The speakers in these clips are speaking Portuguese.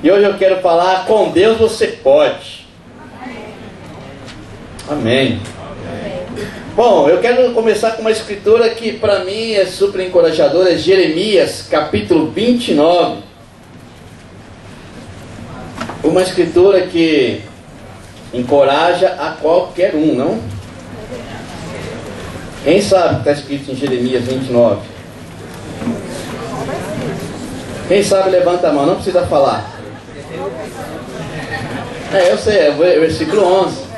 E hoje eu quero falar: com Deus você pode. Amém. Bom, eu quero começar com uma escritura que para mim é super encorajadora. É Jeremias, capítulo 29. Uma escritura que encoraja a qualquer um, não? Quem sabe o que está escrito em Jeremias 29? Quem sabe levanta a mão, não precisa falar. Eu sei, é o versículo 11.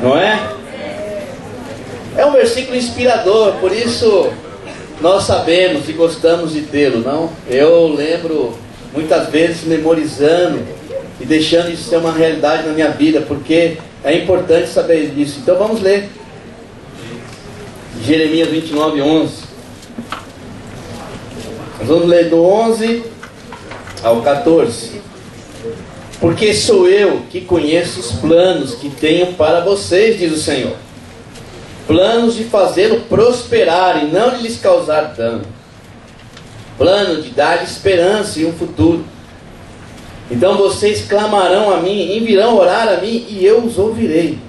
Não é? É um versículo inspirador, por isso nós sabemos e gostamos de tê-lo, não? Eu lembro muitas vezes memorizando e deixando isso ser uma realidade na minha vida, porque é importante saber disso. Então vamos ler Jeremias 29, 11. Nós vamos ler do 11 ao 14. Porque sou eu que conheço os planos que tenho para vocês, diz o Senhor. Planos de fazê-lo prosperar e não de lhes causar dano. Plano de dar esperança e um futuro. Então vocês clamarão a mim e virão orar a mim e eu os ouvirei.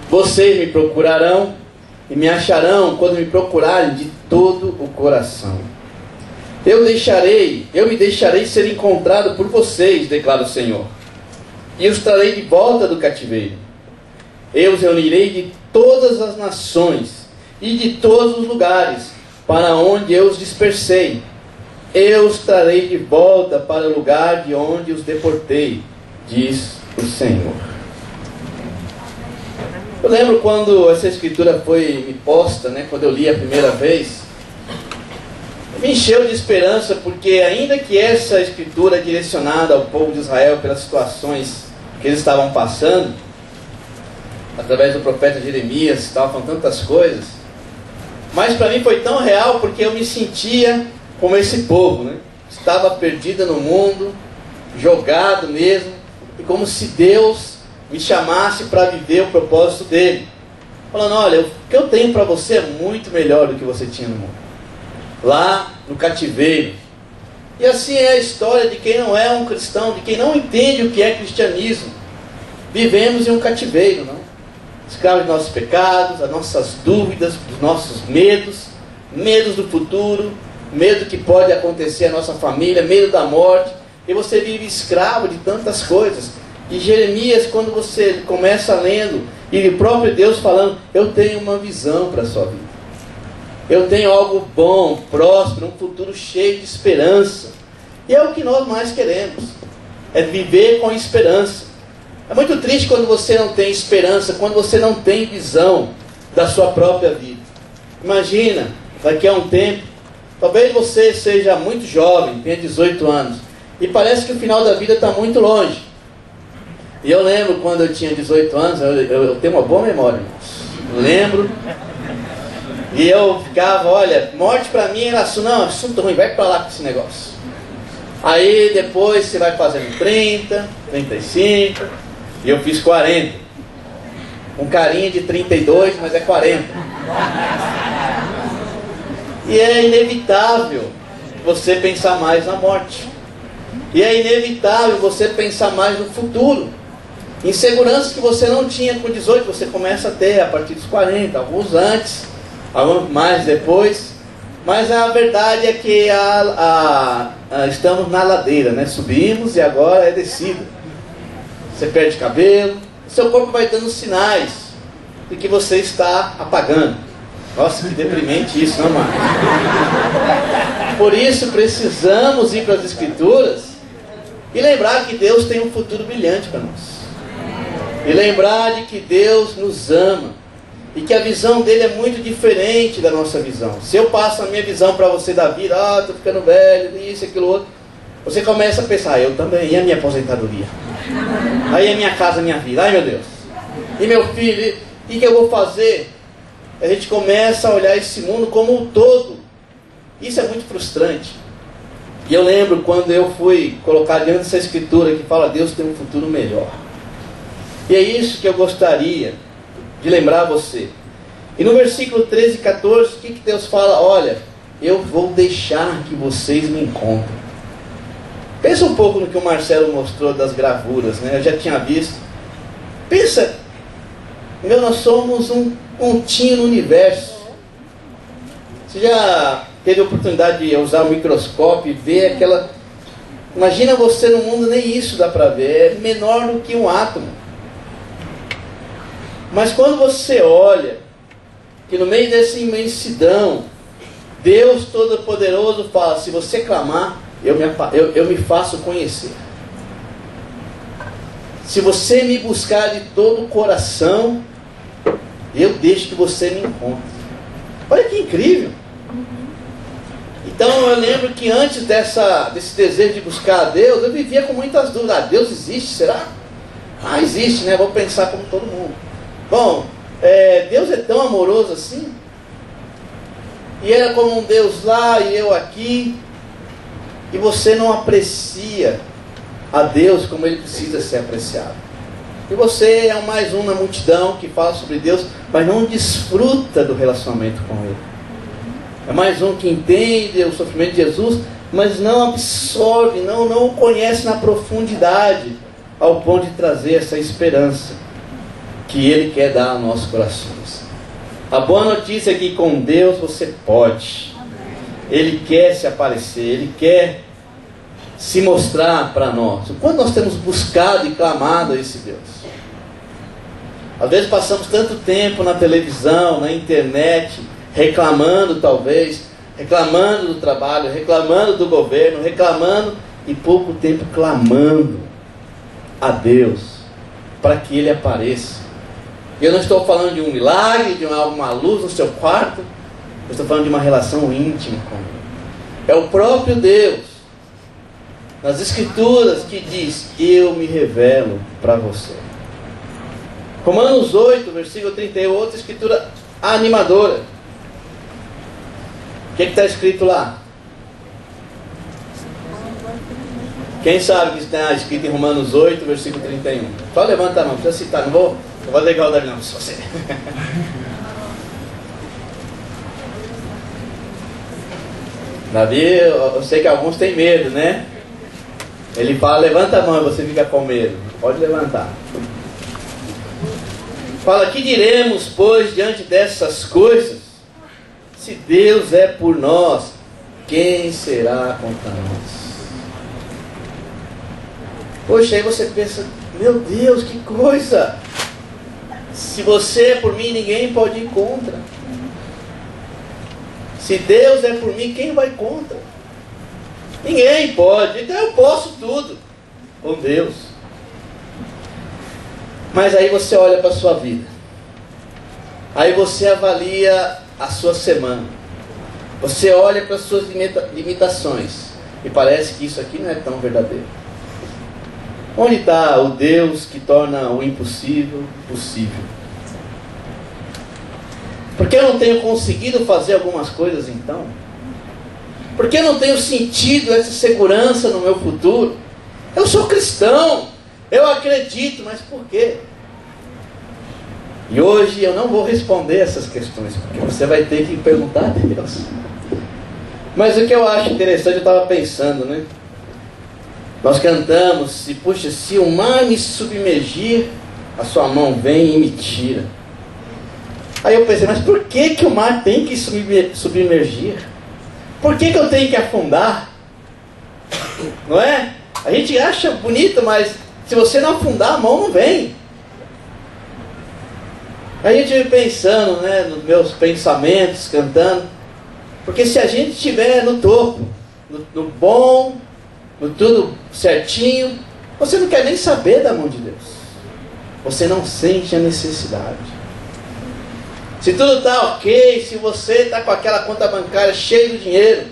Vocês me procurarão e me acharão quando me procurarem de todo o coração. Eu me deixarei ser encontrado por vocês, declara o Senhor, e os trarei de volta do cativeiro. Eu os reunirei de todas as nações e de todos os lugares para onde eu os dispersei. Eu os trarei de volta para o lugar de onde os deportei, diz o Senhor. Eu lembro quando essa escritura foi me posta, quando eu li a primeira vez, me encheu de esperança, porque ainda que essa escritura é direcionada ao povo de Israel pelas situações que eles estavam passando, através do profeta Jeremias, estavam falando tantas coisas, mas para mim foi tão real, porque eu me sentia como esse povo, estava perdido no mundo, jogado mesmo, e como se Deus me chamasse para viver o propósito dele, falando: olha, o que eu tenho para você é muito melhor do que você tinha no mundo, lá no cativeiro. E assim é a história de quem não é um cristão, de quem não entende o que é cristianismo. Vivemos em um cativeiro, não? Escravos de nossos pecados, das nossas dúvidas, dos nossos medos, medos do futuro, medo que pode acontecer à nossa família, medo da morte, e você vive escravo de tantas coisas. E Jeremias, quando você começa lendo, e o próprio Deus falando: eu tenho uma visão para a sua vida, eu tenho algo bom, próspero, um futuro cheio de esperança. E é o que nós mais queremos, é viver com esperança. É muito triste quando você não tem esperança, quando você não tem visão da sua própria vida. Imagina, daqui a um tempo, talvez você seja muito jovem, tenha 18 anos, e parece que o final da vida está muito longe. E eu lembro quando eu tinha 18 anos, eu tenho uma boa memória, irmãos. Eu lembro. E eu ficava: olha, morte para mim era assunto ruim, vai para lá com esse negócio. Aí depois você vai fazendo 30, 35, e eu fiz 40. Um carinha de 32, mas é 40. E é inevitável você pensar mais na morte. E é inevitável você pensar mais no futuro. Inseguranças que você não tinha com 18, você começa a ter a partir dos 40, alguns antes, alguns mais depois. Mas a verdade é que estamos na ladeira, subimos e agora é descida. Você perde cabelo, seu corpo vai dando sinais de que você está apagando. Nossa, que deprimente isso, não, mano? Por isso precisamos ir para as Escrituras e lembrar que Deus tem um futuro brilhante para nós. E lembrar de que Deus nos ama e que a visão dele é muito diferente da nossa visão. Se eu passo a minha visão para você da vida: estou ficando velho, isso, aquilo, outro, você começa a pensar: eu também, e a minha aposentadoria? Aí a minha casa, a minha vida, ai meu Deus, e meu filho, e o que eu vou fazer? A gente começa a olhar esse mundo como um todo. Isso é muito frustrante. E eu lembro quando eu fui colocar diante dessa escritura que fala: Deus tem um futuro melhor. E é isso que eu gostaria de lembrar você. E no versículo 13 e 14, o que Deus fala? Olha, eu vou deixar que vocês me encontrem. Pensa um pouco no que o Marcelo mostrou das gravuras, né? Eu já tinha visto. Pensa, nós somos um pontinho no universo. Você já teve a oportunidade de usar o microscópio e ver aquela... Imagina você no mundo, nem isso dá para ver. É menor do que um átomo. Mas quando você olha que no meio dessa imensidão, Deus Todo-Poderoso fala: se você clamar, eu me faço conhecer. Se você me buscar de todo o coração, eu deixo que você me encontre. Olha que incrível. Então eu lembro que antes desse desejo de buscar a Deus, eu vivia com muitas dúvidas. Ah, Deus existe, será? Ah, existe, né? Vou pensar como todo mundo. Bom, Deus é tão amoroso assim? E era como um Deus lá e eu aqui. E você não aprecia a Deus como Ele precisa ser apreciado. E você é mais um na multidão que fala sobre Deus, mas não desfruta do relacionamento com Ele. É mais um que entende o sofrimento de Jesus, mas não absorve, não o conhece na profundidade, ao ponto de trazer essa esperança que Ele quer dar aos nossos corações. A boa notícia é que com Deus você pode. Ele quer se aparecer, Ele quer se mostrar para nós. O quanto nós temos buscado e clamado a esse Deus. Às vezes passamos tanto tempo na televisão, na internet, reclamando talvez, reclamando do trabalho, reclamando do governo, reclamando, e pouco tempo clamando a Deus para que Ele apareça. Eu não estou falando de um milagre, de uma luz no seu quarto. Eu estou falando de uma relação íntima com Ele. É o próprio Deus, nas Escrituras, que diz: eu me revelo para você. Romanos 8, versículo 31, outra escritura animadora. O que está escrito lá? Quem sabe o que está escrito em Romanos 8, versículo 31? Só levanta a mão, não precisa citar, não vou ligar o Davi, não, se você. Davi, eu sei que alguns têm medo, né? Ele fala: levanta a mão, e você fica com medo. Pode levantar. Fala: que diremos, pois, diante dessas coisas? Se Deus é por nós, quem será contra nós? Poxa, aí você pensa: meu Deus, que coisa! Se você é por mim, ninguém pode ir contra. Se Deus é por mim, quem vai contra? Ninguém pode. Então eu posso tudo com Deus. Mas aí você olha para a sua vida. Aí você avalia a sua semana. Você olha para as suas limitações. E parece que isso aqui não é tão verdadeiro. Onde está o Deus que torna o impossível possível? Por que eu não tenho conseguido fazer algumas coisas então? Por que eu não tenho sentido essa segurança no meu futuro? Eu sou cristão, eu acredito, mas por quê? E hoje eu não vou responder essas questões, porque você vai ter que perguntar a Deus. Mas o que eu acho interessante, eu estava pensando, né? Nós cantamos: e puxa, se o mar me submergir, a sua mão vem e me tira. Aí eu pensei: mas por que o mar tem que submergir? Por que eu tenho que afundar? Não é? A gente acha bonito, mas se você não afundar, a mão não vem. Aí a gente vai pensando, né, nos meus pensamentos, cantando. Porque se a gente estiver no topo, no bom, no tudo certinho, você não quer nem saber da mão de Deus. Você não sente a necessidade. Se tudo está ok, se você está com aquela conta bancária cheia de dinheiro,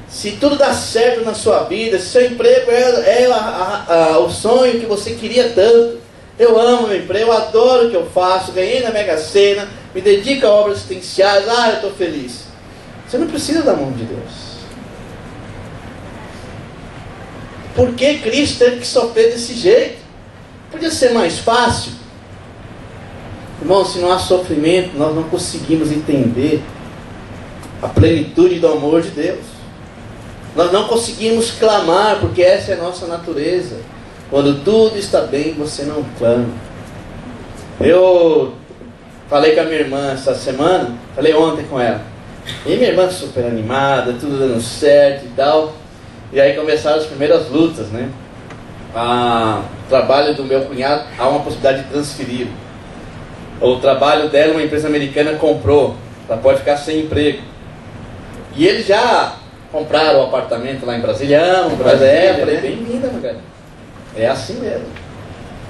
se tudo dá certo na sua vida, se seu emprego é o sonho que você queria tanto, eu amo meu emprego, eu adoro o que eu faço, ganhei na Mega Sena, me dedico a obras assistenciais, eu estou feliz. Você não precisa da mão de Deus. Por que Cristo teve que sofrer desse jeito? Podia ser mais fácil. Irmão, se não há sofrimento, nós não conseguimos entender a plenitude do amor de Deus. Nós não conseguimos clamar, porque essa é a nossa natureza. Quando tudo está bem, você não clama. Eu falei com a minha irmã essa semana, falei ontem com ela. E minha irmã super animada, tudo dando certo e tal. E aí começaram as primeiras lutas, né? O trabalho do meu cunhado, há uma possibilidade de transferir. O trabalho dela, uma empresa americana comprou. Ela pode ficar sem emprego. E eles já compraram o apartamento lá em Brasília. Eu falei, bem-vinda, Margarida. É assim mesmo.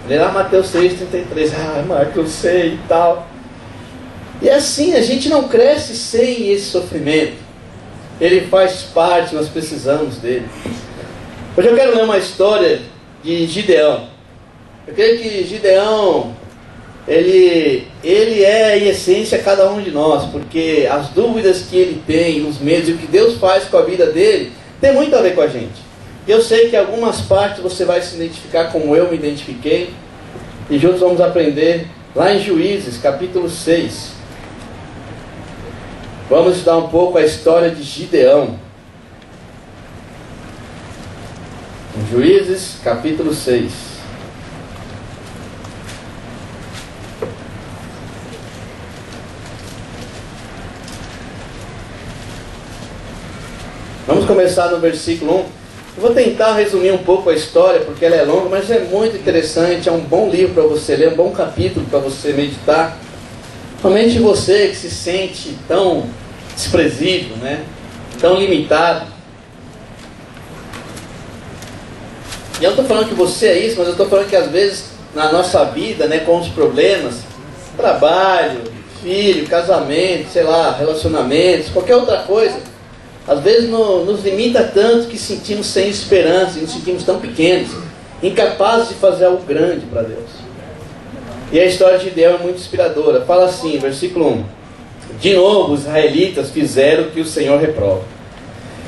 Falei lá, Mateus 6,33. Marco, eu sei e tal. E assim, a gente não cresce sem esse sofrimento. Ele faz parte, nós precisamos dele. Hoje eu quero ler uma história de Gideão. Eu creio que Gideão, ele é em essência cada um de nós, porque as dúvidas que ele tem, os medos e o que Deus faz com a vida dele, tem muito a ver com a gente. Eu sei que algumas partes você vai se identificar como eu me identifiquei, e juntos vamos aprender lá em Juízes, capítulo 6. Vamos estudar um pouco a história de Gideão. Em Juízes, capítulo 6. Vamos começar no versículo 1. Eu vou tentar resumir um pouco a história, porque ela é longa, mas é muito interessante. É um bom livro para você ler, um bom capítulo para você meditar. Somente você que se sente tão desprezível, né? Tão limitado. E eu não estou falando que você é isso, mas eu estou falando que às vezes na nossa vida, né, com os problemas, trabalho, filho, casamento, sei lá, relacionamentos, qualquer outra coisa, às vezes nos limita tanto que sentimos sem esperança, e nos sentimos tão pequenos, incapazes de fazer algo grande para Deus. E a história de Gideão é muito inspiradora. Fala assim, versículo 1. De novo os israelitas fizeram o que o Senhor reprova.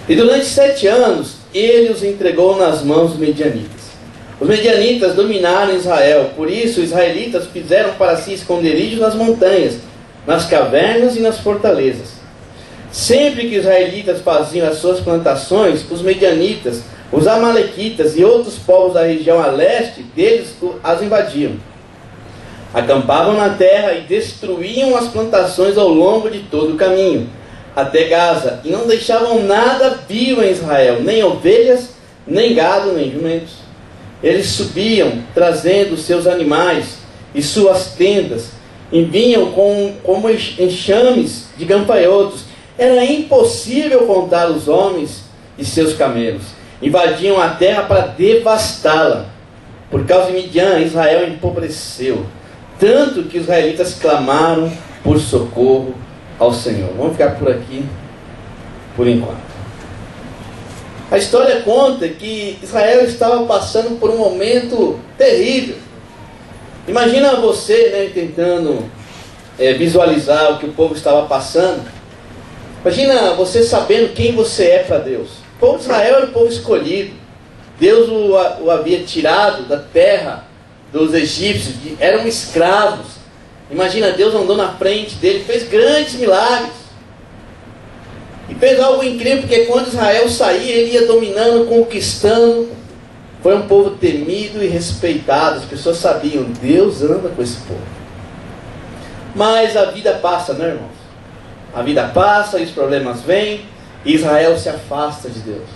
E durante 7 anos ele os entregou nas mãos dos medianitas. Os medianitas dominaram Israel, por isso os israelitas fizeram para si esconderijos nas montanhas, nas cavernas e nas fortalezas. Sempre que os israelitas faziam as suas plantações, os medianitas, os amalequitas e outros povos da região a leste deles as invadiam. Acampavam na terra e destruíam as plantações ao longo de todo o caminho, até Gaza, e não deixavam nada vivo em Israel, nem ovelhas, nem gado, nem jumentos. Eles subiam, trazendo seus animais e suas tendas, e vinham como enxames de gafanhotos. Era impossível contar os homens e seus camelos. Invadiam a terra para devastá-la. Por causa de Midian, Israel empobreceu, tanto que os israelitas clamaram por socorro ao Senhor. Vamos ficar por aqui por enquanto. A história conta que Israel estava passando por um momento terrível. Imagina você, né, tentando visualizar o que o povo estava passando. Imagina você sabendo quem você é para Deus. O povo de Israel era o povo escolhido. Deus o havia tirado da terra dos egípcios, eram escravos. Imagina, Deus andou na frente dele, fez grandes milagres. E fez algo incrível, porque quando Israel saía, ele ia dominando, conquistando. Foi um povo temido e respeitado. As pessoas sabiam, Deus anda com esse povo. Mas a vida passa, né, irmãos? A vida passa e os problemas vêm, e Israel se afasta de Deus.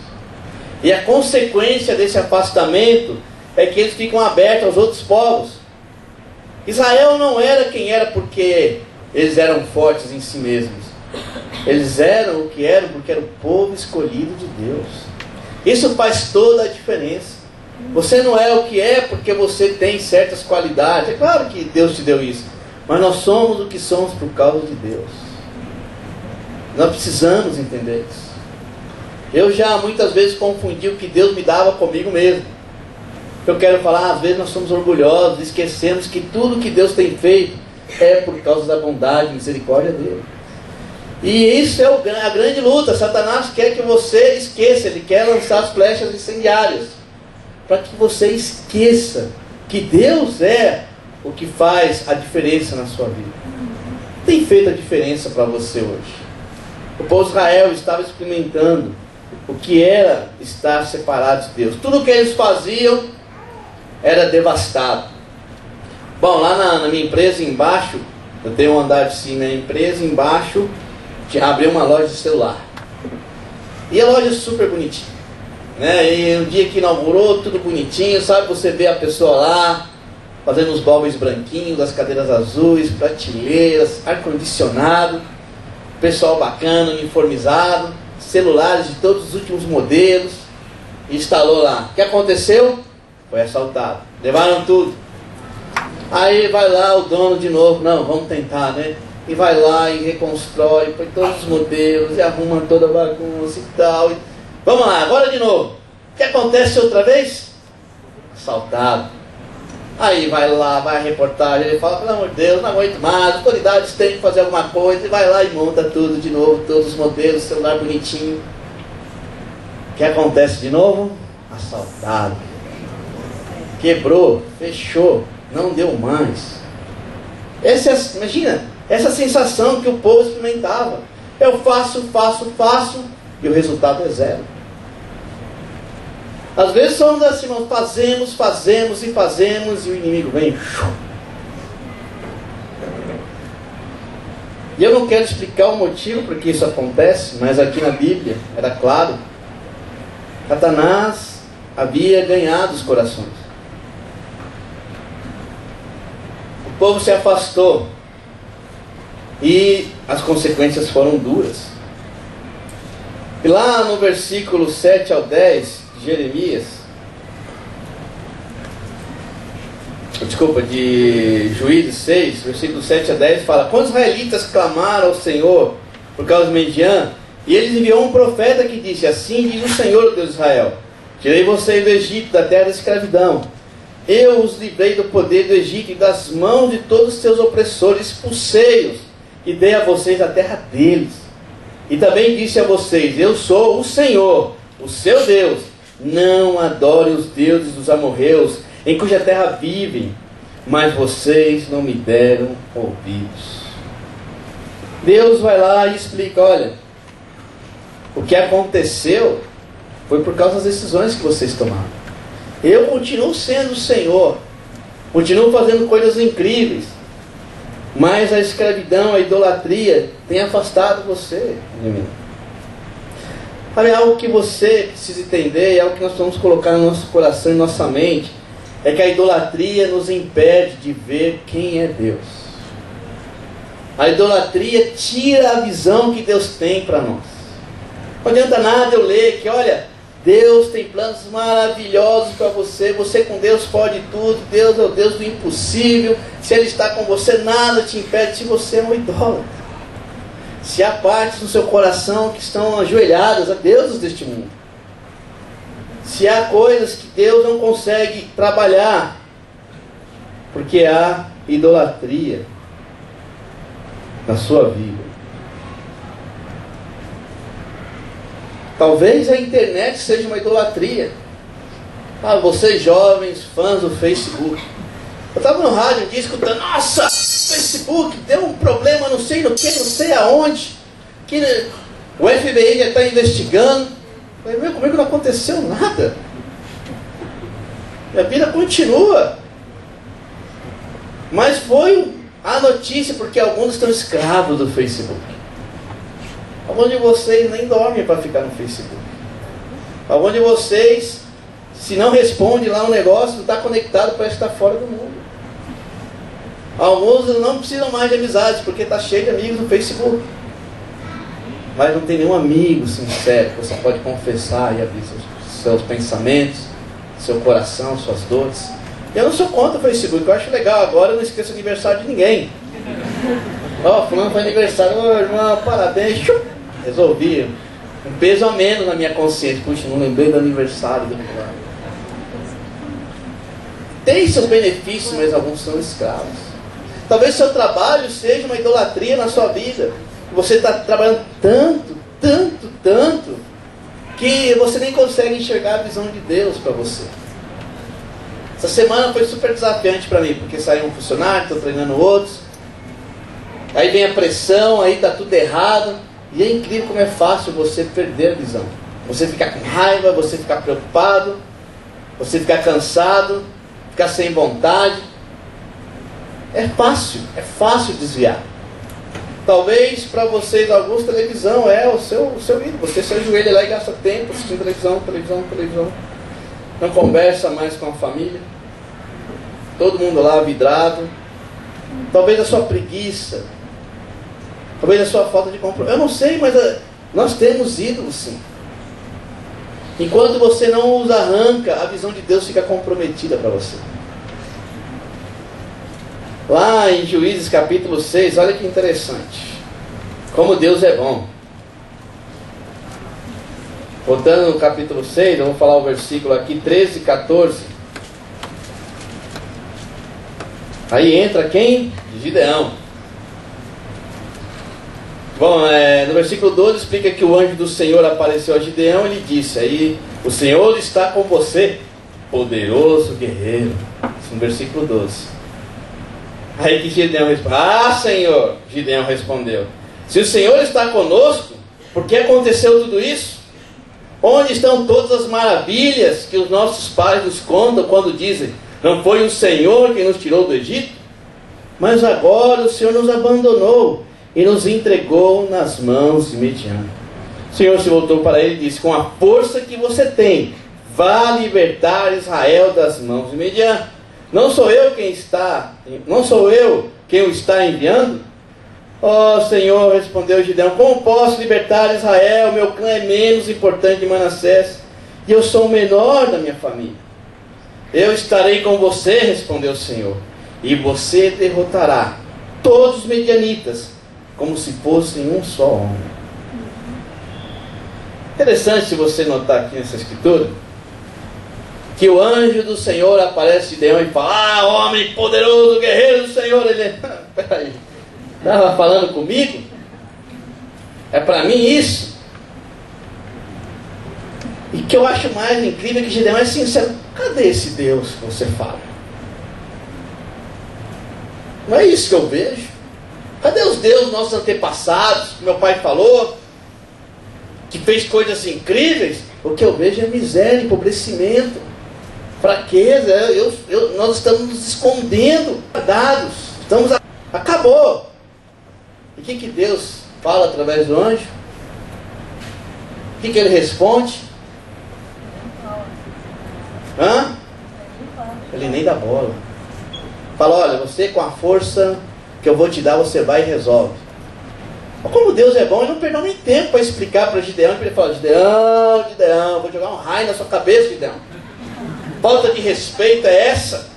E a consequência desse afastamento é que eles ficam abertos aos outros povos. Israel não era quem era porque eles eram fortes em si mesmos. Eles eram o que eram porque era o povo escolhido de Deus. Isso faz toda a diferença. Você não é o que é porque você tem certas qualidades. É claro que Deus te deu isso, mas nós somos o que somos por causa de Deus. Nós precisamos entender isso. Eu já muitas vezes confundi o que Deus me dava comigo mesmo. Eu quero falar, às vezes nós somos orgulhosos, esquecemos que tudo que Deus tem feito é por causa da bondade e misericórdia dele. E isso é a grande luta. Satanás quer que você esqueça, ele quer lançar as flechas incendiárias, para que você esqueça que Deus é o que faz a diferença na sua vida. Tem feito a diferença para você hoje. O povo de Israel estava experimentando o que era estar separado de Deus. Tudo o que eles faziam era devastado. Bom, lá na minha empresa embaixo, eu tenho um andar de cima da empresa, embaixo abriu uma loja de celular. E a loja é super bonitinha, né? E um dia que inaugurou, tudo bonitinho, sabe? Você vê a pessoa lá, fazendo os móveis branquinhos, as cadeiras azuis, prateleiras, ar-condicionado, pessoal bacana, uniformizado, celulares de todos os últimos modelos. Instalou lá. O que aconteceu? Foi assaltado. Levaram tudo. Aí vai lá o dono de novo, não, vamos tentar, né? E vai lá e reconstrói, põe todos os modelos e arruma toda a bagunça e tal. Vamos lá, agora de novo. O que acontece outra vez? Assaltado. Aí vai lá, vai a reportagem, ele fala, pelo amor de Deus, não aguento mais, as autoridades têm que fazer alguma coisa, e vai lá e monta tudo de novo, todos os modelos, celular bonitinho. O que acontece de novo? Assaltado. Quebrou, fechou, não deu mais. Imagina, essa sensação que o povo experimentava. Eu faço, e o resultado é zero. Às vezes somos assim, nós fazemos, e o inimigo vem. E eu não quero explicar o motivo por que isso acontece, mas aqui na Bíblia era claro. Satanás havia ganhado os corações. O povo se afastou. E as consequências foram duras. E lá no versículo 7 ao 10 de Jeremias, de Juízes 6, versículo 7 a 10, fala: quando os israelitas clamaram ao Senhor por causa de Midian, e eles enviou um profeta que disse: assim diz o Senhor, o Deus de Israel, tirei vocês do Egito, da terra da escravidão. Eu os livrei do poder do Egito e das mãos de todos os seus opressores, expulsei-os e dei a vocês a terra deles. E também disse a vocês: eu sou o Senhor, o seu Deus. Não adore os deuses dos amorreus, em cuja terra vivem, mas vocês não me deram ouvidos. Deus vai lá e explica: olha, o que aconteceu foi por causa das decisões que vocês tomaram. Eu continuo sendo o Senhor, continuo fazendo coisas incríveis, mas a escravidão, a idolatria tem afastado você de mim. Sabe, algo que você precisa entender, é algo que nós vamos colocar no nosso coração e nossa mente, é que a idolatria nos impede de ver quem é Deus. A idolatria tira a visão que Deus tem para nós. Não adianta nada eu ler que, olha, Deus tem planos maravilhosos para você, você com Deus pode tudo, Deus é o Deus do impossível, se Ele está com você, nada te impede, se você é um idólatra. Se há partes no seu coração que estão ajoelhadas a deuses deste mundo, se há coisas que Deus não consegue trabalhar, porque há idolatria na sua vida. Talvez a internet seja uma idolatria. Vocês jovens, fãs do Facebook. Eu estava no rádio um dia escutando: nossa, Facebook deu um problema, não sei no que, não sei aonde, que o FBI já está investigando. Eu falei: comigo não aconteceu nada. Minha vida continua. Mas foi a notícia porque alguns estão escravos do Facebook. Alguns de vocês nem dormem para ficar no Facebook. Alguns de vocês, se não responde lá um negócio, não está conectado, parece estar fora do mundo. Alguns não precisam mais de amizades, porque está cheio de amigos no Facebook. Mas não tem nenhum amigo sincero que você pode confessar e abrir seus pensamentos, seu coração, suas dores. Eu não sou contra o Facebook, eu acho legal. Agora eu não esqueço o aniversário de ninguém. Fulano foi aniversário, irmão, parabéns. Resolvi. Um peso a menos na minha consciência. Puxa, não lembrei do aniversário do fulano. Tem seus benefícios, mas alguns são escravos. Talvez seu trabalho seja uma idolatria na sua vida. Você está trabalhando tanto, que você nem consegue enxergar a visão de Deus para você. Essa semana foi super desafiante para mim, porque saiu um funcionário, estou treinando outros. Aí vem a pressão, aí está tudo errado. E é incrível como é fácil você perder a visão. Você ficar com raiva, você ficar preocupado, você ficar cansado, ficar sem vontade. É fácil desviar. Talvez para vocês, alguns, televisão é o seu ídolo. Você se ajoelha lá e gasta tempo assistindo televisão. Não conversa mais com a família. Todo mundo lá vidrado. Talvez a sua preguiça. Talvez a sua falta de compromisso. Eu não sei, mas nós temos ídolos sim. Enquanto você não os arranca, a visão de Deus fica comprometida para você. Lá em Juízes capítulo 6, olha que interessante. Como Deus é bom. Voltando no capítulo 6, eu vou falar o versículo aqui, 13 e 14. Aí entra quem? Gideão. Bom, no versículo 12 explica que o anjo do Senhor apareceu a Gideão e lhe disse, aí, o Senhor está com você, poderoso guerreiro. Isso no versículo 12. Aí que Gideão respondeu, Senhor, Gideão respondeu, se o Senhor está conosco, por que aconteceu tudo isso? Onde estão todas as maravilhas que os nossos pais nos contam quando dizem, não foi o Senhor quem nos tirou do Egito? Mas agora o Senhor nos abandonou e nos entregou nas mãos de Midian. O Senhor se voltou para ele e disse, com a força que você tem, vá libertar Israel das mãos de Midian. Não sou eu quem o está enviando? Senhor, respondeu Gideão, como posso libertar Israel? Meu clã é menos importante que Manassés, e eu sou o menor da minha família. Eu estarei com você, respondeu o Senhor, e você derrotará todos os medianitas, como se fossem um só homem. Interessante se você notar aqui nessa escritura, que o anjo do Senhor aparece a Gideão e fala, homem poderoso, guerreiro do Senhor. Ele, peraí, estava falando comigo? É para mim isso? E o que eu acho mais incrível é que Gideão é sincero. Cadê esse Deus que você fala? Não é isso que eu vejo. Cadê os deuses nossos antepassados, que meu pai falou, que fez coisas incríveis? O que eu vejo é miséria, empobrecimento, fraqueza. Nós estamos nos escondendo, dados, acabou. E o que Deus fala através do anjo? O que ele responde? Ele nem dá bola. Fala, olha, você com a força que eu vou te dar, você vai e resolve. Como Deus é bom, ele não perdeu nem tempo para explicar para Gideão. Ele fala, Gideão, vou jogar um raio na sua cabeça, Gideão. Falta de respeito é essa?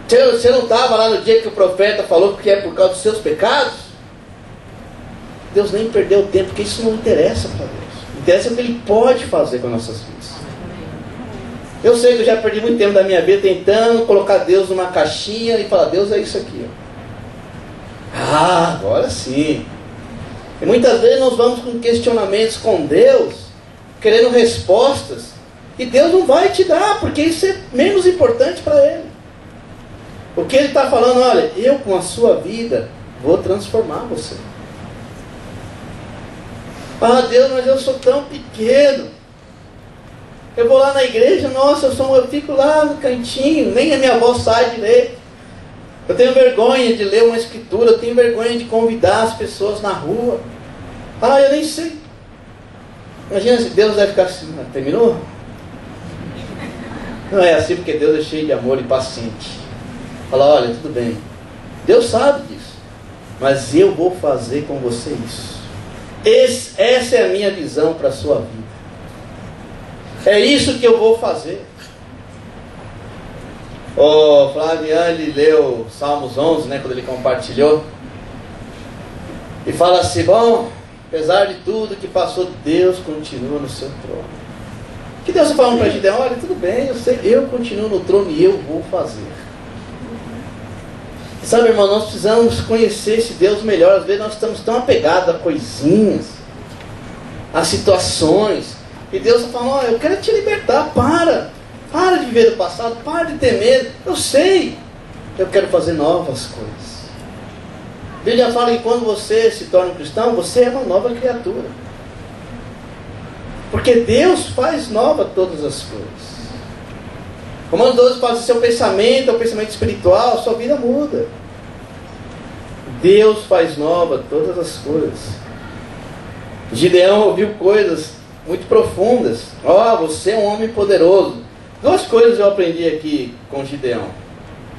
Você não estava lá no dia que o profeta falou que é por causa dos seus pecados? Deus nem perdeu tempo, porque isso não interessa para Deus. Interessa o que Ele pode fazer com as nossas vidas. Eu sei que eu já perdi muito tempo da minha vida tentando colocar Deus numa caixinha e falar, Deus é isso aqui, agora sim. E muitas vezes nós vamos com questionamentos com Deus, querendo respostas, e Deus não vai te dar, porque isso é menos importante para Ele. O que Ele está falando, olha, eu com a sua vida vou transformar você. Deus, mas eu sou tão pequeno. Eu vou lá na igreja, nossa, eu fico lá no cantinho, nem a minha voz sai direito. Eu tenho vergonha de ler uma escritura, eu tenho vergonha de convidar as pessoas na rua. Eu nem sei. Imagina se Deus vai ficar assim, terminou? Não é assim, porque Deus é cheio de amor e paciente. Fala, olha, tudo bem. Deus sabe disso, mas eu vou fazer com você isso. Essa é a minha visão para a sua vida. É isso que eu vou fazer. O Flaviane leu Salmos 11, quando ele compartilhou. E fala assim, bom, apesar de tudo que passou, Deus continua no seu trono. O que Deus está falando para a gente? Olha, tudo bem, eu sei, eu continuo no trono e eu vou fazer. Sabe, irmão, nós precisamos conhecer esse Deus melhor. Às vezes nós estamos tão apegados a coisinhas, a situações. E Deus está falando, eu quero te libertar, para de viver do passado, para de ter medo. Eu sei, eu quero fazer novas coisas. A Bíblia fala que quando você se torna um cristão, você é uma nova criatura. Porque Deus faz nova todas as coisas. Romanos 12 fala: se seu pensamento é um pensamento espiritual, a sua vida muda. Deus faz nova todas as coisas. Gideão ouviu coisas muito profundas. Você é um homem poderoso. Duas coisas eu aprendi aqui com Gideão.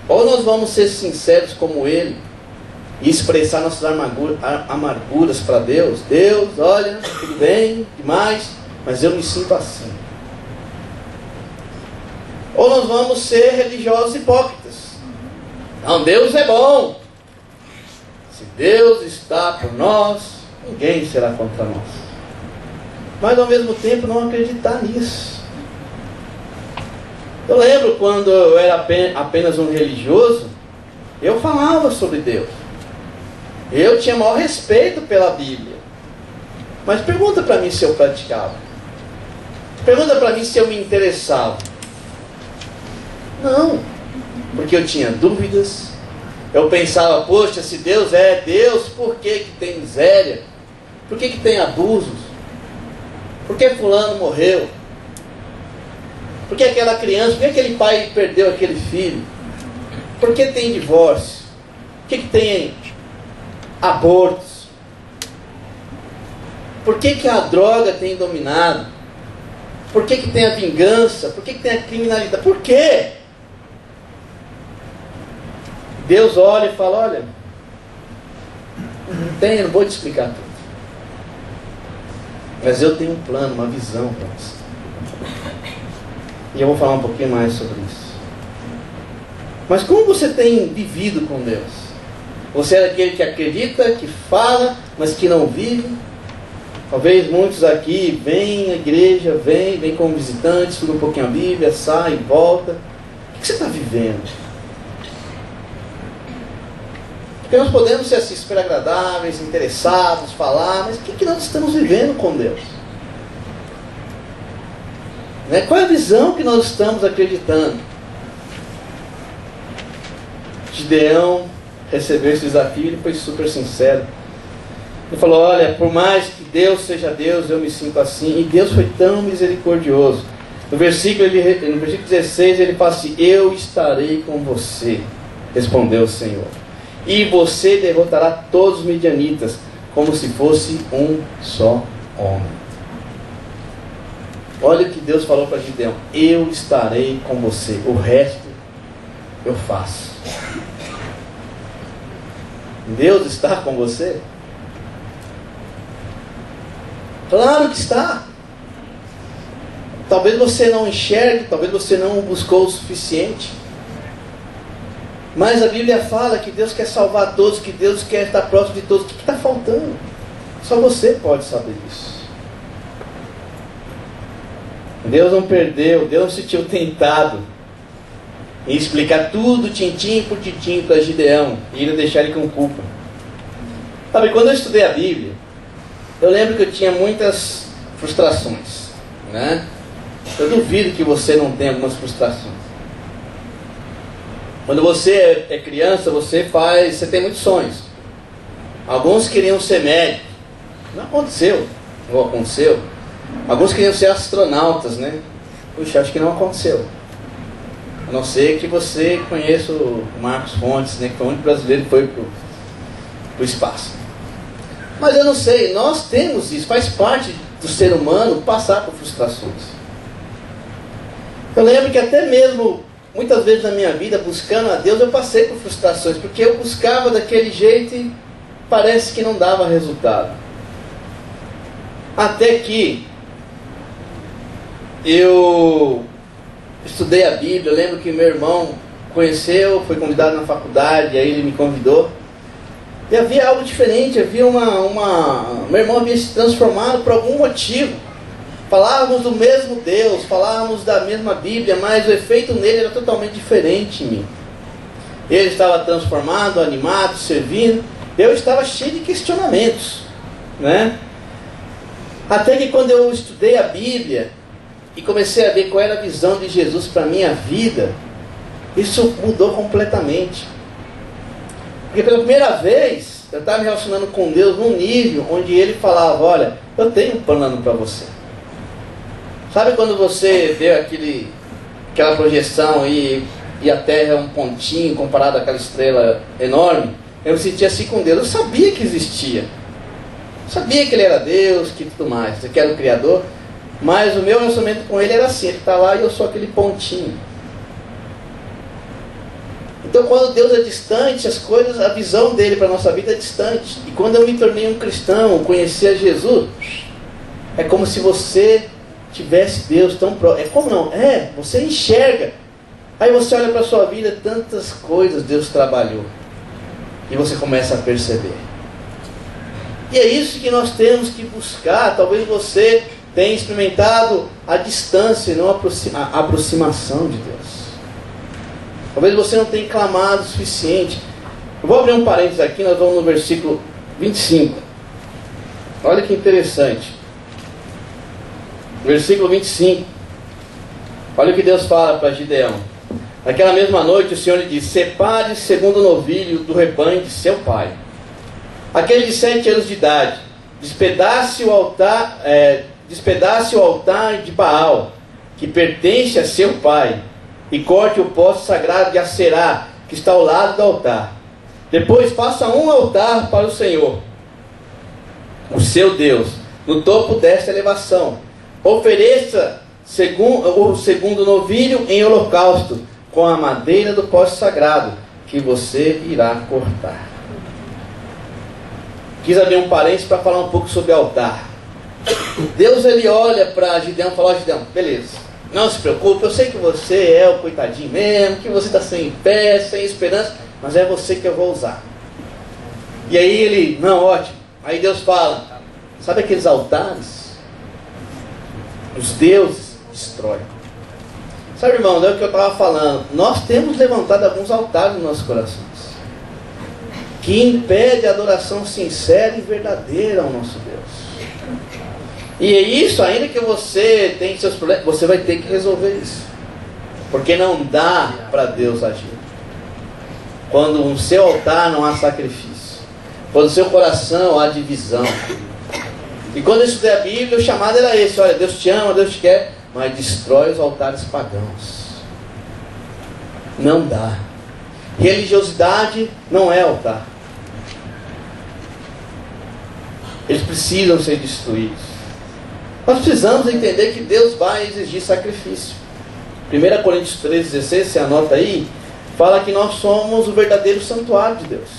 Ou nós vamos ser sinceros como ele e expressar nossas amarguras para Deus. Deus, olha, tudo bem, demais, mas eu me sinto assim. Ou nós vamos ser religiosos hipócritas. Não, Deus é bom. Se Deus está por nós, ninguém será contra nós. Mas ao mesmo tempo não acreditar nisso. Eu lembro quando eu era apenas um religioso, eu falava sobre Deus. Eu tinha maior respeito pela Bíblia. Mas pergunta para mim se eu praticava. Pergunta para mim se eu me interessava. Não. Porque eu tinha dúvidas. Eu pensava: poxa, se Deus é Deus, por que tem miséria? Por que tem abusos? Por que fulano morreu? Por que aquela criança, por que aquele pai perdeu aquele filho? Por que tem divórcio? Por que tem abortos? Por que a droga tem dominado? Por que tem a vingança? Por que tem a criminalidade? Por quê? Deus olha e fala: olha, não vou te explicar tudo. Mas eu tenho um plano, uma visão para você. E eu vou falar um pouquinho mais sobre isso. Mas como você tem vivido com Deus? Você é daquele que acredita, que fala, mas que não vive? Talvez muitos aqui vêm à igreja, vêm como visitantes, estudam um pouquinho a Bíblia, saem, volta. O que você está vivendo? Porque nós podemos ser assim super agradáveis, interessados, falar, mas o que nós estamos vivendo com Deus? Qual é a visão que nós estamos acreditando? Gideão recebeu esse desafio e ele foi super sincero. Ele falou: olha, por mais que Deus seja Deus, eu me sinto assim. E Deus foi tão misericordioso. No versículo 16 ele fala assim: eu estarei com você, respondeu o Senhor, e você derrotará todos os midianitas, como se fosse um só homem. Olha o que Deus falou para Gideão: eu estarei com você, o resto eu faço. Deus está com você? Claro que está. Talvez você não enxergue, talvez você não buscou o suficiente. Mas a Bíblia fala que Deus quer salvar todos, que Deus quer estar próximo de todos. O que está faltando? Só você pode saber isso. Deus não perdeu, Deus não se sentiu tentado em explicar tudo tintim por tintim para Gideão e ainda deixar ele com culpa. Sabe, quando eu estudei a Bíblia, eu lembro que eu tinha muitas frustrações, né? Eu duvido que você não tenha algumas frustrações. Quando você é criança, você tem muitos sonhos. Alguns queriam ser médicos. Não aconteceu. Não aconteceu. Alguns queriam ser astronautas, né? Puxa, acho que não aconteceu. A não ser que você conheça o Marcos Fontes, né? Que foi o único brasileiro que foi para o espaço. Mas eu não sei, nós temos isso, faz parte do ser humano passar por frustrações. Eu lembro que até mesmo, muitas vezes na minha vida, buscando a Deus, eu passei por frustrações, porque eu buscava daquele jeito e parece que não dava resultado. Até que eu estudei a Bíblia. Eu lembro que meu irmão conheceu, foi convidado na faculdade, aí ele me convidou. E havia algo diferente, havia meu irmão havia se transformado por algum motivo. Falávamos do mesmo Deus, falávamos da mesma Bíblia, mas o efeito nele era totalmente diferente em mim. Ele estava transformado, animado, servindo. Eu estava cheio de questionamentos, né? Até que quando eu estudei a Bíblia e comecei a ver qual era a visão de Jesus para a minha vida, isso mudou completamente. Porque pela primeira vez eu estava me relacionando com Deus num nível onde Ele falava: olha, eu tenho um plano para você. Sabe quando você deu aquela projeção e a Terra é um pontinho comparado àquela estrela enorme? Eu me sentia assim com Deus. Eu sabia que existia. Sabia que Ele era Deus, que tudo mais, que era o Criador. Mas o meu relacionamento com Ele era assim. Ele está lá e eu sou aquele pontinho. Então quando Deus é distante, as coisas, a visão dele para a nossa vida é distante. E quando eu me tornei um cristão, conheci a Jesus, é como se você tivesse Deus tão próximo. É como não? Você enxerga. Aí você olha para a sua vida, tantas coisas Deus trabalhou. E você começa a perceber. E é isso que nós temos que buscar. Talvez você tenha experimentado a distância e não a aproximação de Deus. Talvez você não tenha clamado o suficiente. Eu vou abrir um parênteses aqui, nós vamos no versículo 25. Olha que interessante. Versículo 25. Olha o que Deus fala para Gideão. Naquela mesma noite o Senhor lhe disse: separe segundo o novilho do rebanho de seu pai. Aquele de 7 anos de idade, despedace o altar de Baal, que pertence a seu pai, e corte o poste sagrado de Aserá, que está ao lado do altar. Depois faça um altar para o Senhor, o seu Deus, no topo desta elevação. Ofereça o segundo novilho em holocausto, com a madeira do poste sagrado, que você irá cortar. Quis abrir um parênteses para falar um pouco sobre altar. Deus, ele olha para Gideão e fala: Gideão, beleza, não se preocupe, eu sei que você é o coitadinho mesmo, que você está sem fé, sem esperança, mas é você que eu vou usar. E aí ele, não, ótimo. Aí Deus fala: sabe aqueles altares? Os deuses destroem. Sabe, irmão, é o que eu estava falando. Nós temos levantado alguns altares nos nossos corações, que impede a adoração sincera e verdadeira ao nosso Deus. E é isso, ainda que você tenha seus problemas, você vai ter que resolver isso. Porque não dá para Deus agir quando no seu altar não há sacrifício, quando no seu coração há divisão. E quando eu estudei a Bíblia, o chamado era esse: olha, Deus te ama, Deus te quer, mas destrói os altares pagãos. Não dá. Religiosidade não é altar. Eles precisam ser destruídos. Nós precisamos entender que Deus vai exigir sacrifício. 1 Coríntios 13:16, você anota aí, fala que nós somos o verdadeiro santuário de Deus,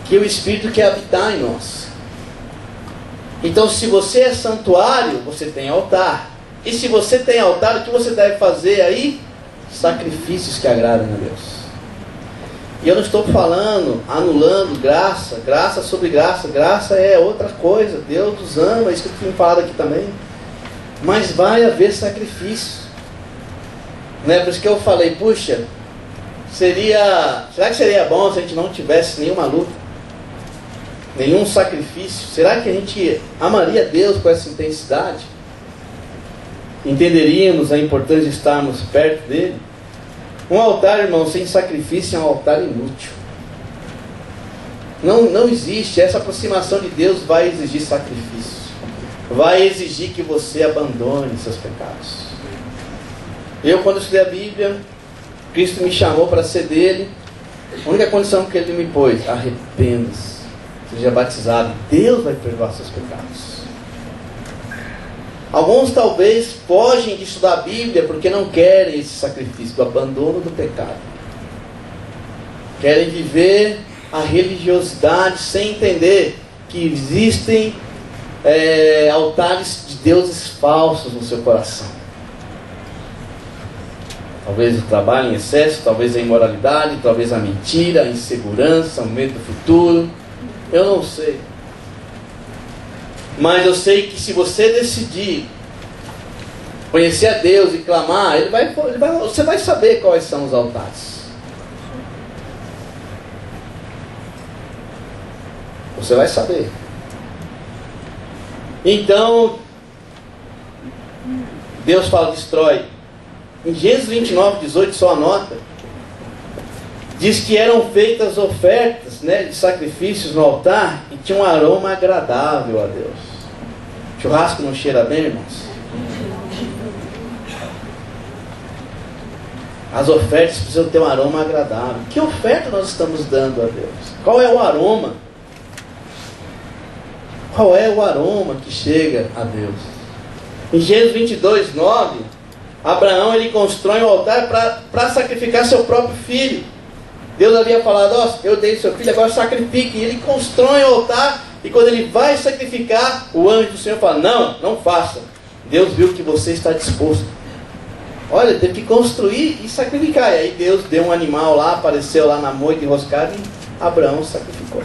que o Espírito quer habitar em nós. Então, se você é santuário, você tem altar. E se você tem altar, o que você deve fazer aí? Sacrifícios que agradam a Deus. E eu não estou falando, anulando graça, graça sobre graça. Graça é outra coisa. Deus nos ama, é isso que eu tenho falado aqui também. Mas vai haver sacrifício. Né? Por isso que eu falei, puxa, será que seria bom se a gente não tivesse nenhuma luta? Nenhum sacrifício? Será que a gente amaria Deus com essa intensidade? Entenderíamos a importância de estarmos perto dele? Um altar, irmão, sem sacrifício é um altar inútil. Não existe. Essa aproximação de Deus vai exigir sacrifício. Vai exigir que você abandone seus pecados. Eu, quando estudei a Bíblia, Cristo me chamou para ser dele. A única condição que ele me pôs: arrependa-se, seja batizado. Deus vai perdoar seus pecados. Alguns talvez fogem de estudar a Bíblia porque não querem esse sacrifício do abandono do pecado. Querem viver a religiosidade sem entender que existem altares de deuses falsos no seu coração. Talvez o trabalho em excesso, talvez a imoralidade, talvez a mentira, a insegurança, o medo do futuro. Eu não sei. Mas eu sei que se você decidir conhecer a Deus e clamar, você vai saber quais são os altares. Você vai saber. Então, Deus fala: destrói. Em Gênesis 29:18, só anota, diz que eram feitas ofertas, né, de sacrifícios no altar e tinha um aroma agradável a Deus. Churrasco não cheira bem, irmãos? As ofertas precisam ter um aroma agradável. Que oferta nós estamos dando a Deus? Qual é o aroma? Qual é o aroma que chega a Deus? Em Gênesis 22, 9, Abraão ele constrói um altar para sacrificar seu próprio filho. Deus havia falado, ó, eu dei seu filho, agora sacrifique. E ele constrói um altar, e quando ele vai sacrificar, o anjo do Senhor fala, não, não faça. Deus viu que você está disposto. Olha, teve que construir e sacrificar. E aí Deus deu um animal lá, apareceu lá na moita enroscada, e Abraão sacrificou.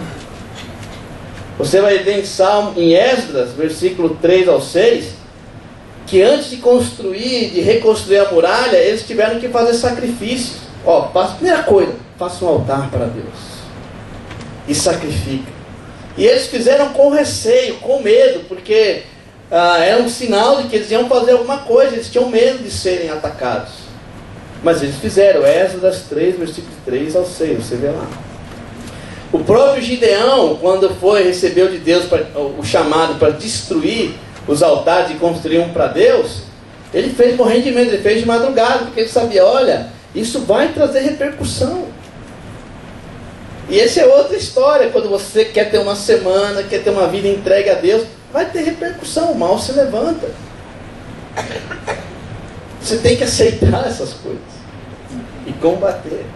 Você vai ver em Esdras, versículo 3 ao 6, que antes de construir, de reconstruir a muralha, eles tiveram que fazer sacrifícios. Ó, primeira coisa, faça um altar para Deus e sacrifica. E eles fizeram com receio, com medo, porque era um sinal de que eles iam fazer alguma coisa, eles tinham medo de serem atacados. Mas eles fizeram. Esdras 3, versículo 3 ao 6, você vê lá. O próprio Gideão, quando recebeu de Deus o chamado para destruir os altares e construir um para Deus, ele fez morrendo de medo, ele fez de madrugada, porque ele sabia, olha, isso vai trazer repercussão. E essa é outra história, quando você quer ter uma semana, quer ter uma vida entregue a Deus, vai ter repercussão, o mal se levanta. Você tem que aceitar essas coisas e combater.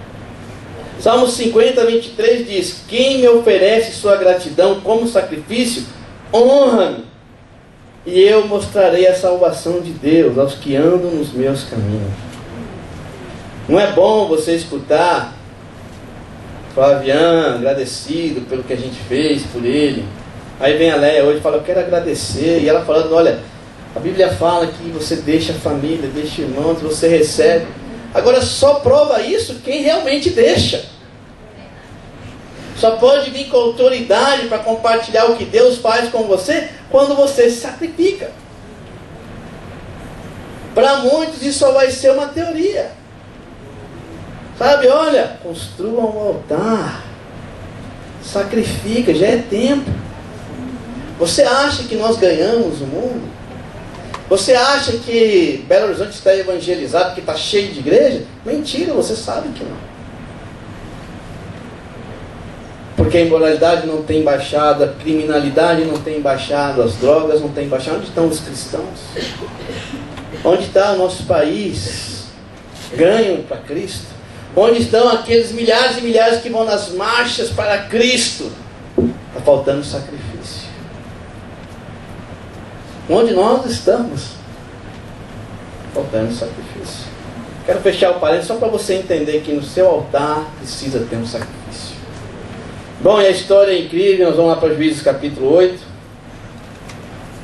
Salmo 50, 23 diz, quem me oferece sua gratidão como sacrifício, honra-me, e eu mostrarei a salvação de Deus aos que andam nos meus caminhos. Não é bom você escutar Flaviano agradecido pelo que a gente fez por ele. Aí vem a Leia hoje e fala, eu quero agradecer. E ela falando, olha, a Bíblia fala que você deixa a família, deixa irmãos, você recebe. Agora só prova isso quem realmente deixa. Só pode vir com autoridade para compartilhar o que Deus faz com você quando você se sacrifica. Para muitos isso só vai ser uma teoria. Sabe, olha, construa um altar. Sacrifica, já é tempo. Você acha que nós ganhamos o mundo? Você acha que Belo Horizonte está evangelizado porque está cheio de igreja? Mentira, você sabe que não. Porque a imoralidade não tem baixado, a criminalidade não tem baixado, as drogas não têm baixado. Onde estão os cristãos? Onde está o nosso país? Ganham para Cristo? Onde estão aqueles milhares e milhares que vão nas marchas para Cristo? Está faltando sacrifício. Onde nós estamos? Faltando sacrifício. Quero fechar o parênteses só para você entender que no seu altar precisa ter um sacrifício. Bom, e a história é incrível, nós vamos lá para Juízes capítulo 8.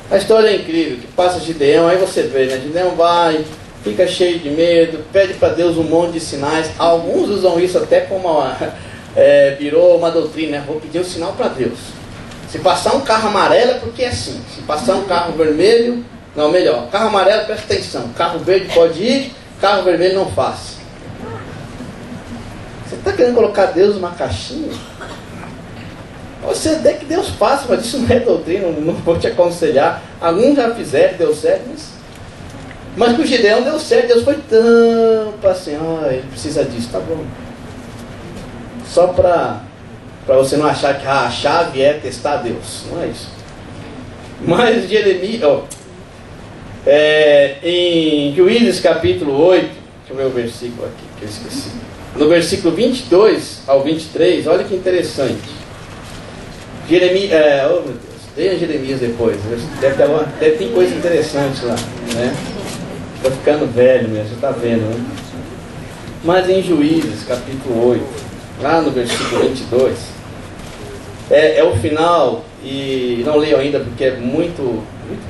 A história é incrível, que passa Gideão, aí você vê, né? Gideão vai, fica cheio de medo, pede para Deus um monte de sinais. Alguns usam isso até como virou uma doutrina, né? Vou pedir um sinal para Deus. Se passar um carro amarelo é porque é assim. Se passar um carro vermelho, não, melhor, carro amarelo presta atenção, carro verde pode ir, carro vermelho não faça. Você está querendo colocar Deus numa caixinha? Você até que Deus faça, mas isso não é doutrina, não vou te aconselhar. Alguns já fizeram, deu certo, mas com o Gideão deu certo. Deus foi tão assim, ele precisa disso, tá bom. Só para você não achar que a chave é testar Deus, não é isso. Mas Jeremias, em Juízes capítulo 8, deixa eu ver o versículo aqui que eu esqueci. No versículo 22 ao 23, olha que interessante. Jeremias, oh meu Deus, leia Jeremias depois, deve ter coisa interessante lá, né? Estou ficando velho mesmo, você está vendo, né? Mas em Juízes, capítulo 8, lá no versículo 22, é o final, e não leio ainda porque é muito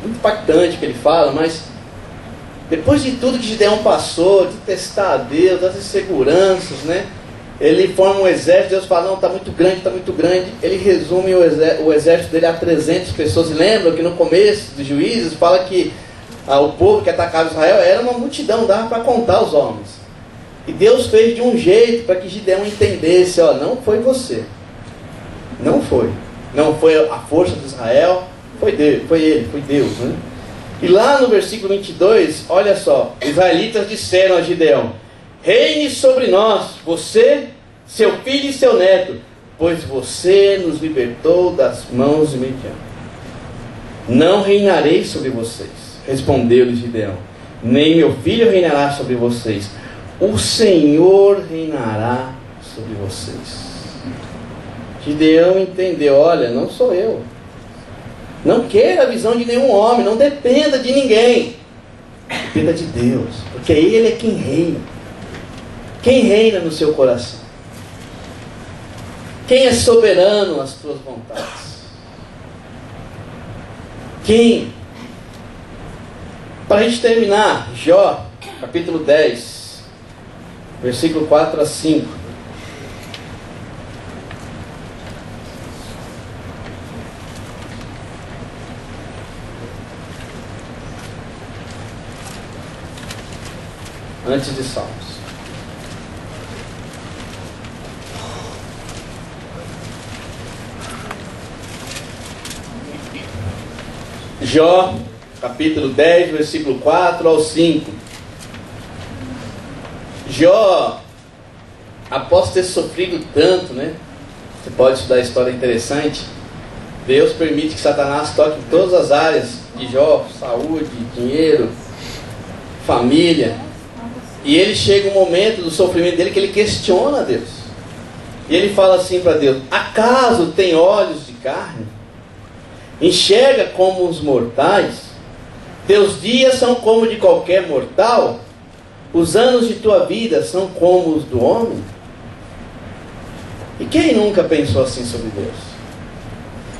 impactante o que ele fala, mas depois de tudo que Gideão passou, de testar a Deus, das inseguranças, né? Ele forma um exército, Deus fala, não, está muito grande. Ele resume o exército dele a 300 pessoas. E lembra que no começo de Juízes fala que o povo que atacava Israel era uma multidão, dava para contar os homens. E Deus fez de um jeito para que Gideão entendesse, não foi você. Não foi a força de Israel, foi Deus, né? E lá no versículo 22, olha só, os israelitas disseram a Gideão, reine sobre nós, você, seu filho e seu neto, pois você nos libertou das mãos de Midian. Não reinarei sobre vocês, respondeu-lhes Gideão, nem meu filho reinará sobre vocês, o Senhor reinará sobre vocês. Gideão entendeu, olha, não sou eu. Não queira a visão de nenhum homem, não dependa de ninguém. Dependa de Deus, porque Ele é quem reina. Quem reina no seu coração? Quem é soberano às tuas vontades? Quem? Para a gente terminar, Jó, capítulo 10, versículo 4 a 5. Antes de Salmos. Jó, capítulo 10, versículo 4 ao 5. Jó, após ter sofrido tanto, né? Você pode estudar a história interessante. Deus permite que Satanás toque em todas as áreas de Jó: saúde, dinheiro, família. E ele chega um momento do sofrimento dele que ele questiona Deus. E ele fala assim para Deus: acaso tem olhos de carne? Enxerga como os mortais? Teus dias são como de qualquer mortal? Os anos de tua vida são como os do homem? E quem nunca pensou assim sobre Deus?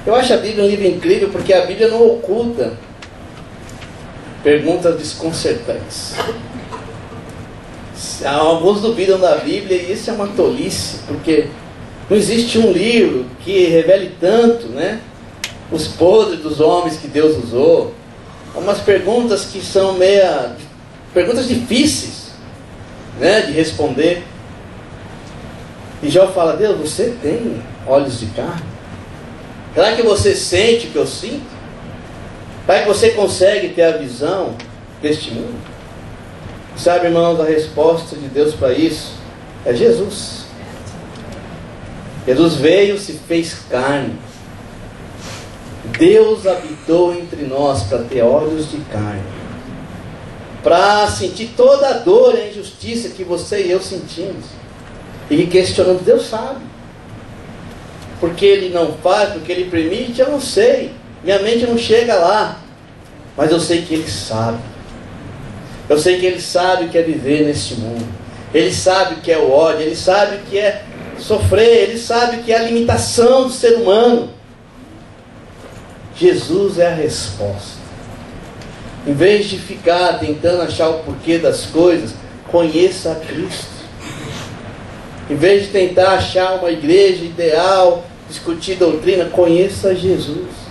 Eu acho a Bíblia um livro incrível, porque a Bíblia não oculta perguntas desconcertantes. Alguns duvidam da Bíblia, e isso é uma tolice, porque não existe um livro que revele tanto, né, os podres dos homens que Deus usou. Umas perguntas que são perguntas difíceis, né, de responder. E Jó fala: Deus, você tem olhos de carne? Será que você sente o que eu sinto? Será que você consegue ter a visão deste mundo? Sabe, irmãos, a resposta de Deus para isso é Jesus. Jesus veio, se fez carne. Deus habitou entre nós para ter olhos de carne, para sentir toda a dor e a injustiça que você e eu sentimos, e que questionamos. Deus sabe. Porque Ele não faz, porque Ele permite, eu não sei. Minha mente não chega lá. Mas eu sei que Ele sabe. Eu sei que Ele sabe o que é viver neste mundo. Ele sabe o que é o ódio. Ele sabe o que é sofrer. Ele sabe o que é a limitação do ser humano. Jesus é a resposta. Em vez de ficar tentando achar o porquê das coisas, conheça a Cristo. Em vez de tentar achar uma igreja ideal, discutir doutrina, conheça Jesus.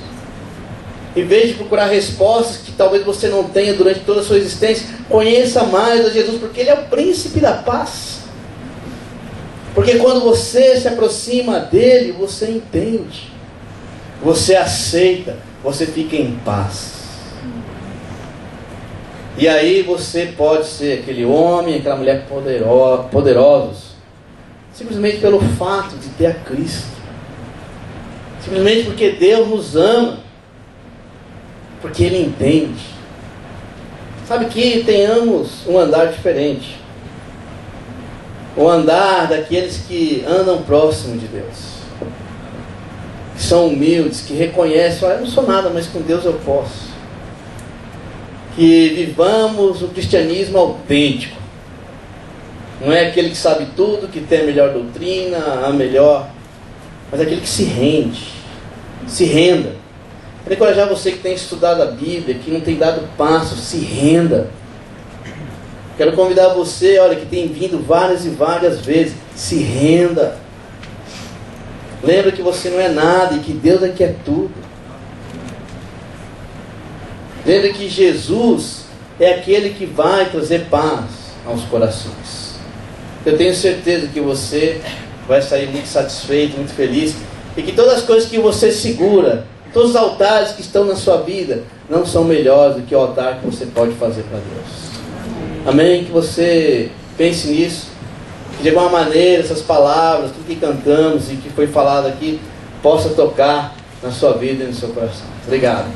Em vez de procurar respostas que talvez você não tenha durante toda a sua existência, conheça mais a Jesus, porque Ele é o príncipe da paz. Porque quando você se aproxima dEle, você entende, você aceita, você fica em paz. E aí você pode ser aquele homem, aquela mulher poderosos, simplesmente pelo fato de ter a Cristo. Simplesmente porque Deus nos ama. Porque Ele entende. Sabe que tenhamos um andar diferente. O andar daqueles que andam próximo de Deus. Que são humildes, que reconhecem: olha, eu não sou nada, mas com Deus eu posso. Que vivamos o cristianismo autêntico. Não é aquele que sabe tudo, que tem a melhor doutrina, a melhor, mas aquele que se rende. Se renda. Quero encorajar você que tem estudado a Bíblia, que não tem dado passo, se renda. Quero convidar você, olha, que tem vindo várias e várias vezes, se renda. Lembra que você não é nada e que Deus é que é tudo. Lembra que Jesus é aquele que vai trazer paz aos corações. Eu tenho certeza que você vai sair muito satisfeito, muito feliz, e que todas as coisas que você segura, todos os altares que estão na sua vida, não são melhores do que o altar que você pode fazer para Deus. Amém? Que você Pense nisso. Que de alguma maneira essas palavras, tudo que cantamos e que foi falado aqui, possa tocar na sua vida e no seu coração. Obrigado.